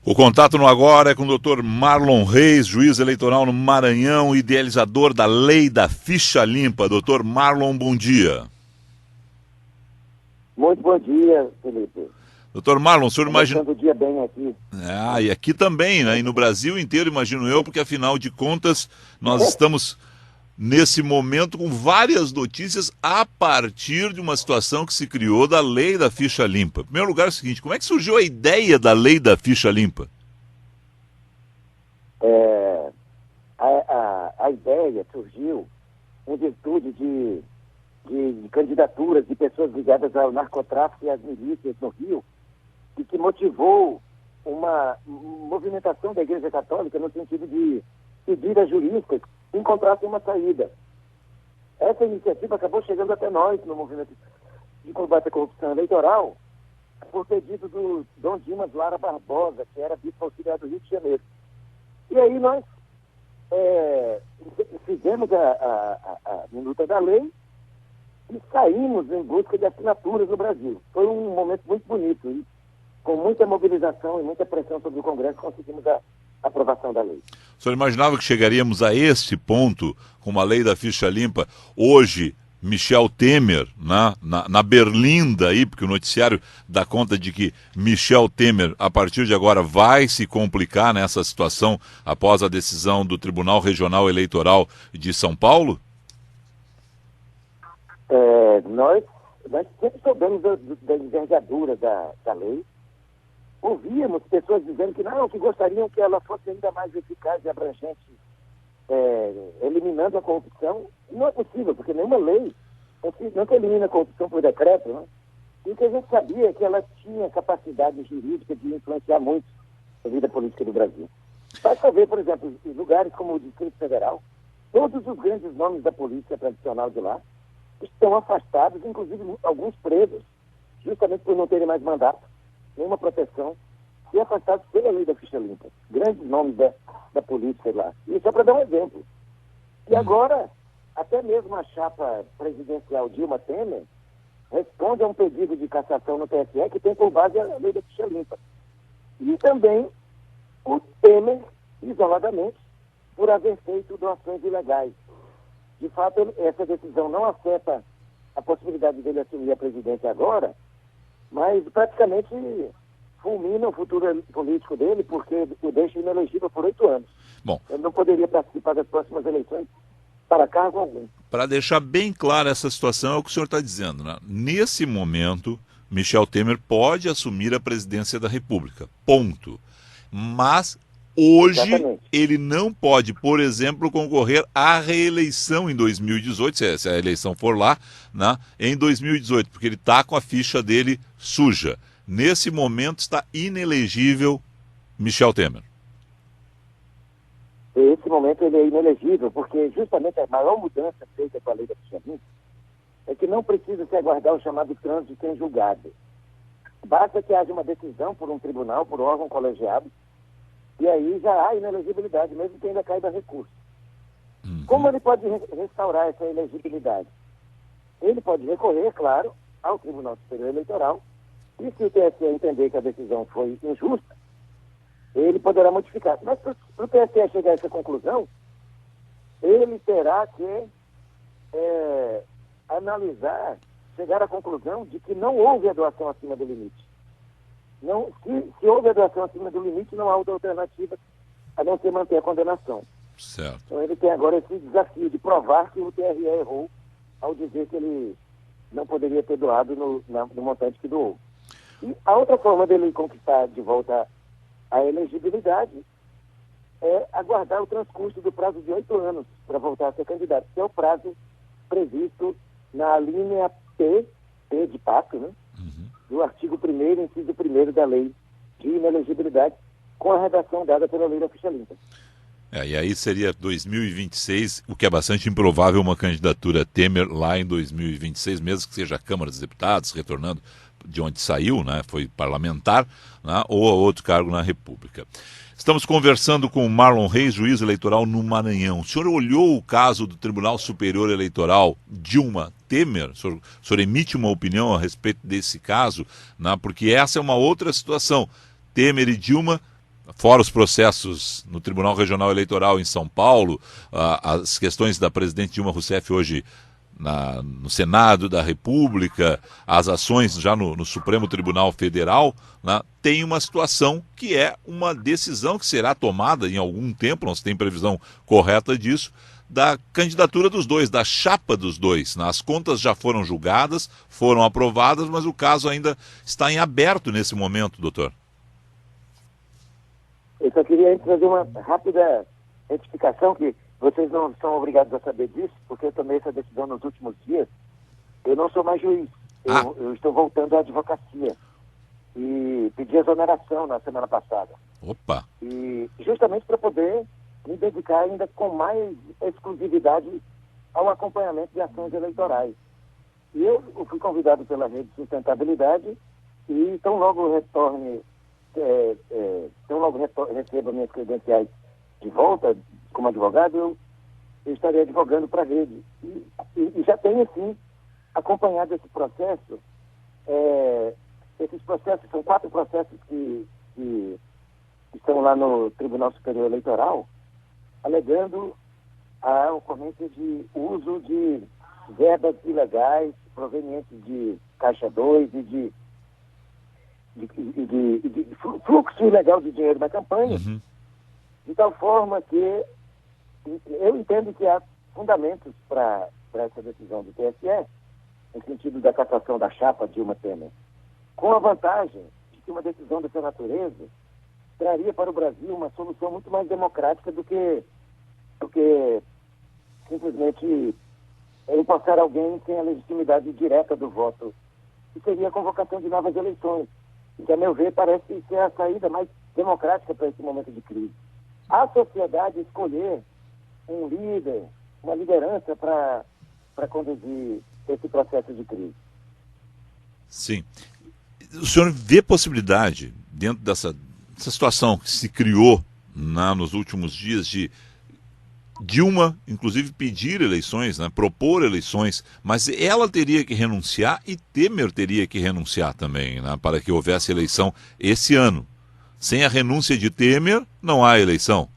O contato no agora é com o Dr. Marlon Reis, juiz eleitoral no Maranhão, idealizador da lei da ficha limpa. Dr. Marlon, bom dia. Muito bom dia, Felipe. Dr. Marlon, o senhor imagina... Começando o dia bem aqui. E aqui também, né? E no Brasil inteiro, imagino eu, porque afinal de contas nós estamos nesse momento com várias notícias a partir de uma situação que se criou da lei da ficha limpa. Em primeiro lugar é o seguinte, como é que surgiu a ideia da lei da ficha limpa? A ideia surgiu em virtude de candidaturas de pessoas ligadas ao narcotráfico e às milícias no Rio, e que motivou uma movimentação da Igreja Católica no sentido de pedir a juristas que encontrassem uma saída. Essa iniciativa acabou chegando até nós no movimento de combate à corrupção eleitoral por pedido do Dom Dimas Lara Barbosa, que era bispo auxiliar do Rio de Janeiro. E aí nós fizemos a minuta da lei e saímos em busca de assinaturas no Brasil. Foi um momento muito bonito e com muita mobilização e muita pressão sobre o Congresso conseguimos a aprovação da lei. O senhor imaginava que chegaríamos a este ponto com uma lei da ficha limpa? Hoje, Michel Temer, na Berlinda aí, porque o noticiário dá conta de que Michel Temer, a partir de agora, vai se complicar nessa situação após a decisão do Tribunal Regional Eleitoral de São Paulo? Nós sempre soubemos da envergadura da lei. Ouvíamos pessoas dizendo que gostariam que ela fosse ainda mais eficaz e abrangente, eliminando a corrupção. Não é possível, porque nenhuma lei não se elimina a corrupção por decreto, né? E o que a gente sabia é que ela tinha capacidade jurídica de influenciar muito a vida política do Brasil. Basta ver, por exemplo, em lugares como o Distrito Federal, todos os grandes nomes da polícia tradicional de lá estão afastados, inclusive alguns presos, justamente por não terem mais mandato, nenhuma proteção, e afastados pela lei da ficha limpa. Grandes nomes da polícia lá. E só para dar um exemplo. E agora, até mesmo a chapa presidencial Dilma Temer responde a um pedido de cassação no TSE que tem por base a lei da ficha limpa. E também o Temer, isoladamente, por haver feito doações ilegais. De fato, essa decisão não afeta a possibilidade dele assumir a presidência agora, mas praticamente fulmina o futuro político dele, porque o deixa inelegível por 8 anos. Bom, ele não poderia participar das próximas eleições para cargo algum. Para deixar bem clara essa situação, é o que o senhor está dizendo, né? Nesse momento, Michel Temer pode assumir a presidência da República, ponto. Mas hoje ele não pode, por exemplo, concorrer à reeleição em 2018, se a eleição for lá, né, em 2018, porque ele está com a ficha dele suja. Nesse momento está inelegível Michel Temer. Nesse momento ele é inelegível, porque justamente a maior mudança feita com a lei da ficha limpa é que não precisa se aguardar o chamado trânsito sem julgado. Basta que haja uma decisão por um tribunal, por um órgão colegiado, e aí já há inelegibilidade, mesmo que ainda caiba recurso. Como ele pode restaurar essa elegibilidade? Ele pode recorrer, claro, ao Tribunal Superior Eleitoral, e se o TSE entender que a decisão foi injusta, ele poderá modificar. Mas para o TSE chegar a essa conclusão, ele terá que analisar, chegar à conclusão de que não houve a doação acima do limite. Não, se houve a doação acima do limite, não há outra alternativa a não ser manter a condenação. Certo. Então ele tem agora esse desafio de provar que o TRE errou ao dizer que ele não poderia ter doado no montante que doou. E a outra forma dele conquistar de volta a elegibilidade é aguardar o transcurso do prazo de 8 anos para voltar a ser candidato, que é o prazo previsto na linha P de pato, né? Do artigo 1º, inciso 1º da lei de inelegibilidade, com a redação dada pela lei da ficha limpa. E aí seria 2026, o que é bastante improvável uma candidatura Temer lá em 2026, mesmo que seja a Câmara dos Deputados, retornando de onde saiu, né, foi parlamentar, né, ou a outro cargo na República. Estamos conversando com o Marlon Reis, juiz eleitoral no Maranhão. O senhor olhou o caso do Tribunal Superior Eleitoral Dilma Temer? O senhor emite uma opinião a respeito desse caso, né? Porque essa é uma outra situação. Temer e Dilma fora os processos no Tribunal Regional Eleitoral em São Paulo, as questões da presidente Dilma Rousseff hoje no Senado da República, as ações já no Supremo Tribunal Federal, né, tem uma situação que é uma decisão que será tomada em algum tempo, não se tem previsão correta disso, da candidatura dos dois, da chapa dos dois. Né? As contas já foram julgadas, foram aprovadas, mas o caso ainda está em aberto nesse momento, doutor. Eu só queria fazer uma rápida retificação, que vocês não são obrigados a saber disso, porque eu tomei essa decisão nos últimos dias. Eu não sou mais juiz. Eu estou voltando à advocacia. E pedi exoneração na semana passada. Opa! E justamente para poder me dedicar ainda com mais exclusividade ao acompanhamento de ações eleitorais. E eu fui convidado pela Rede de Sustentabilidade e tão logo receba minhas credenciais de volta como advogado, eu estarei advogando para a rede. E já tenho, sim, acompanhado esse processo. Esses processos, são 4 processos que estão lá no Tribunal Superior Eleitoral, alegando a ocorrência de uso de verbas ilegais provenientes de Caixa 2 e de fluxo ilegal de dinheiro na campanha, de tal forma que eu entendo que há fundamentos para essa decisão do TSE, no sentido da cassação da chapa Dilma Temer, com a vantagem de que uma decisão dessa natureza traria para o Brasil uma solução muito mais democrática do que simplesmente empossar alguém sem a legitimidade direta do voto, que seria a convocação de novas eleições, que, a meu ver, parece ser a saída mais democrática para esse momento de crise. A sociedade escolher um líder, uma liderança para conduzir esse processo de crise. Sim. O senhor vê possibilidade, dentro dessa situação que se criou nos últimos dias, de Dilma, inclusive, pedir eleições, né, propor eleições, mas ela teria que renunciar e Temer teria que renunciar também, né, para que houvesse eleição esse ano. Sem a renúncia de Temer, não há eleição.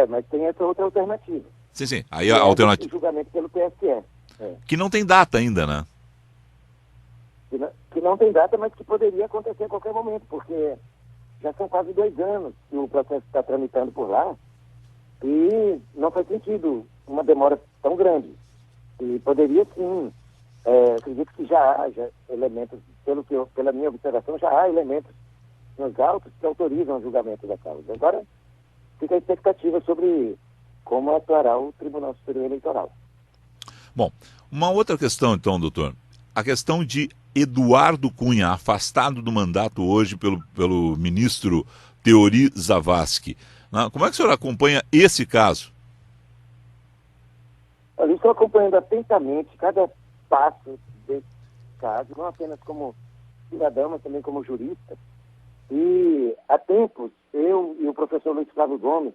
Mas tem essa outra alternativa. Sim. Aí a alternativa. Julgamento pelo TSE. Que não tem data ainda, né? Que não tem data, mas que poderia acontecer a qualquer momento, porque já são quase 2 anos que o processo está tramitando por lá e não faz sentido uma demora tão grande. E poderia sim, acredito que já haja elementos, pela minha observação, já há elementos nos autos que autorizam o julgamento da causa. Agora, fica a expectativa sobre como atuará o Tribunal Superior Eleitoral. Bom, uma outra questão então, doutor. A questão de Eduardo Cunha, afastado do mandato hoje pelo ministro Teori Zavascki. Como é que o senhor acompanha esse caso? Eu estou acompanhando atentamente cada passo desse caso, não apenas como cidadão, mas também como jurista. E há tempos, eu e o professor Luiz Flávio Gomes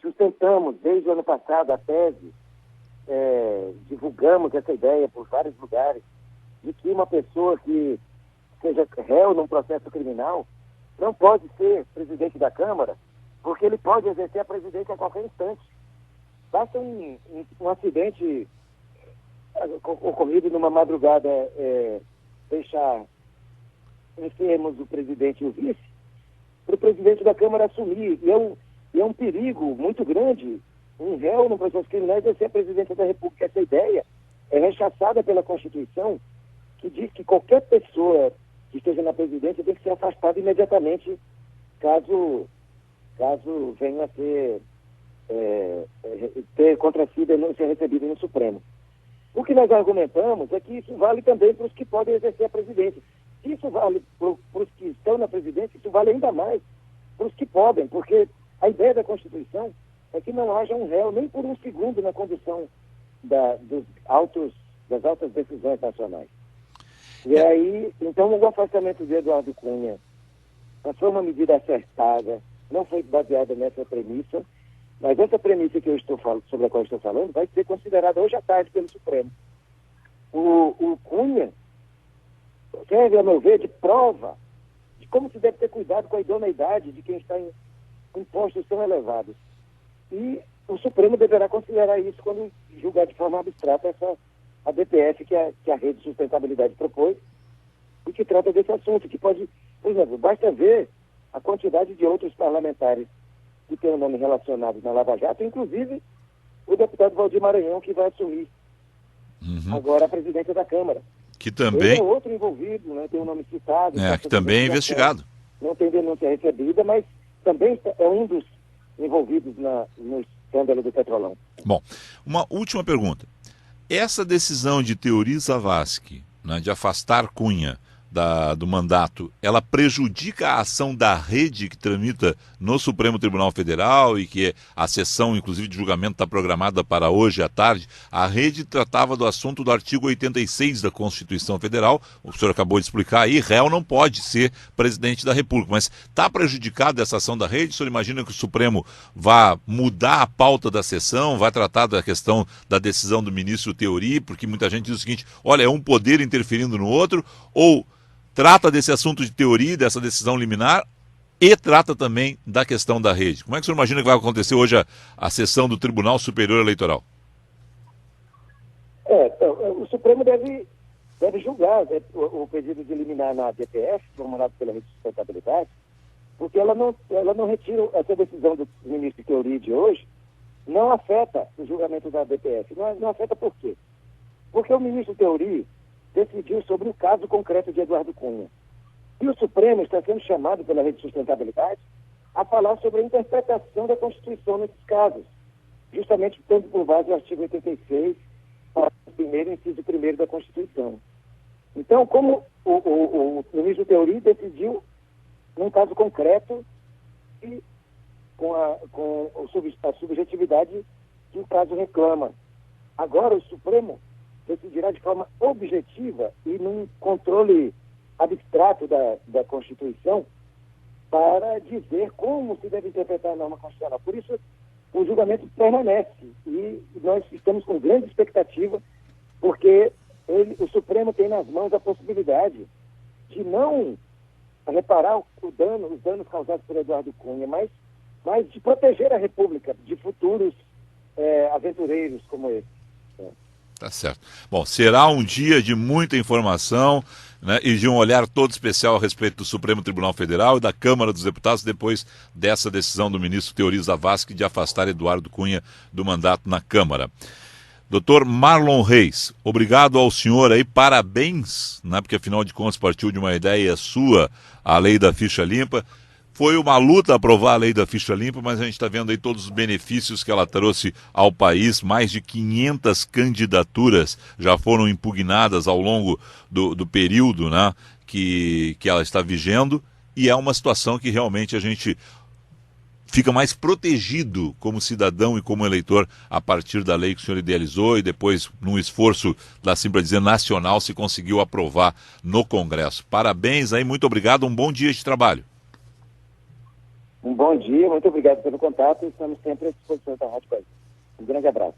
sustentamos, desde o ano passado, a tese, divulgamos essa ideia por vários lugares, de que uma pessoa que seja réu num processo criminal não pode ser presidente da Câmara, porque ele pode exercer a presidência a qualquer instante. Basta um acidente ocorrido numa madrugada deixar enfermos o presidente e o vice, para o presidente da Câmara assumir. E é um perigo muito grande um réu no processo criminal exercer a presidência da República. Essa ideia é rechaçada pela Constituição, que diz que qualquer pessoa que esteja na presidência tem que ser afastada imediatamente caso venha a ter contra si denúncia recebida no Supremo. O que nós argumentamos é que isso vale também para os que podem exercer a presidência. Se isso vale para os que estão na presidência, isso vale ainda mais para os que podem, porque a ideia da Constituição é que não haja um réu nem por um segundo na condução das altas decisões nacionais. E aí, então, o afastamento de Eduardo Cunha não foi uma medida acertada, não foi baseada nessa premissa, mas essa premissa que sobre a qual eu estou falando vai ser considerada hoje à tarde pelo Supremo. O Cunha serve, a meu ver, de prova de como se deve ter cuidado com a idoneidade de quem está em postos tão elevados. E o Supremo deverá considerar isso quando julgar de forma abstrata a DPF que a Rede de Sustentabilidade propôs e que trata desse assunto, que pode, por exemplo, basta ver a quantidade de outros parlamentares que têm o nome relacionado na Lava Jato, inclusive o deputado Valdir Maranhão, que vai assumir agora a presidência da Câmara. Que também... Ele é outro envolvido, né? Tem o nome citado. Que também é investigado. Não tem denúncia recebida, mas também é um dos envolvidos no escândalo do Petrolão. Bom, uma última pergunta. Essa decisão de Teori Zavascki, né, de afastar Cunha do mandato, ela prejudica a ação da rede que tramita no Supremo Tribunal Federal e que a sessão, inclusive, de julgamento está programada para hoje à tarde. A rede tratava do assunto do artigo 86 da Constituição Federal, o senhor acabou de explicar aí, réu não pode ser presidente da República, mas está prejudicada essa ação da rede? O senhor imagina que o Supremo vá mudar a pauta da sessão, vai tratar da questão da decisão do ministro Teori, porque muita gente diz o seguinte, olha, é um poder interferindo no outro, ou trata desse assunto de Teori, dessa decisão liminar, e trata também da questão da rede. Como é que o senhor imagina que vai acontecer hoje a sessão do Tribunal Superior Eleitoral? O Supremo deve julgar, né, o pedido de liminar na DPF, formulado pela Rede de Sustentabilidade, porque ela não retira essa decisão do ministro Teori de hoje, não afeta o julgamento da DPF. Não afeta por quê? Porque o ministro Teori decidiu sobre o caso concreto de Eduardo Cunha. E o Supremo está sendo chamado pela Rede de Sustentabilidade a falar sobre a interpretação da Constituição nesses casos, justamente tendo por base o artigo 86, parágrafo 1º, inciso 1º da Constituição. Então, como o ministro Teori decidiu num caso concreto e com a subjetividade que o caso reclama. Agora, o Supremo decidirá de forma objetiva e num controle abstrato da Constituição para dizer como se deve interpretar a norma constitucional. Por isso, o julgamento permanece e nós estamos com grande expectativa, porque o Supremo tem nas mãos a possibilidade de não reparar os danos causados por Eduardo Cunha, mas de proteger a República de futuros aventureiros como esse. Tá certo. Bom, será um dia de muita informação, né, e de um olhar todo especial a respeito do Supremo Tribunal Federal e da Câmara dos Deputados depois dessa decisão do ministro Teori Zavascki de afastar Eduardo Cunha do mandato na Câmara. Doutor Marlon Reis, obrigado ao senhor aí, parabéns, né, porque afinal de contas partiu de uma ideia sua, a lei da ficha limpa. Foi uma luta aprovar a lei da ficha limpa, mas a gente está vendo aí todos os benefícios que ela trouxe ao país. Mais de 500 candidaturas já foram impugnadas ao longo do período, né, que ela está vigendo, e é uma situação que realmente a gente fica mais protegido como cidadão e como eleitor a partir da lei que o senhor idealizou e depois, num esforço, assim para dizer, nacional, se conseguiu aprovar no Congresso. Parabéns aí, muito obrigado, um bom dia de trabalho. Um bom dia, muito obrigado pelo contato e estamos sempre à disposição da Rádio Bahia. Um grande abraço.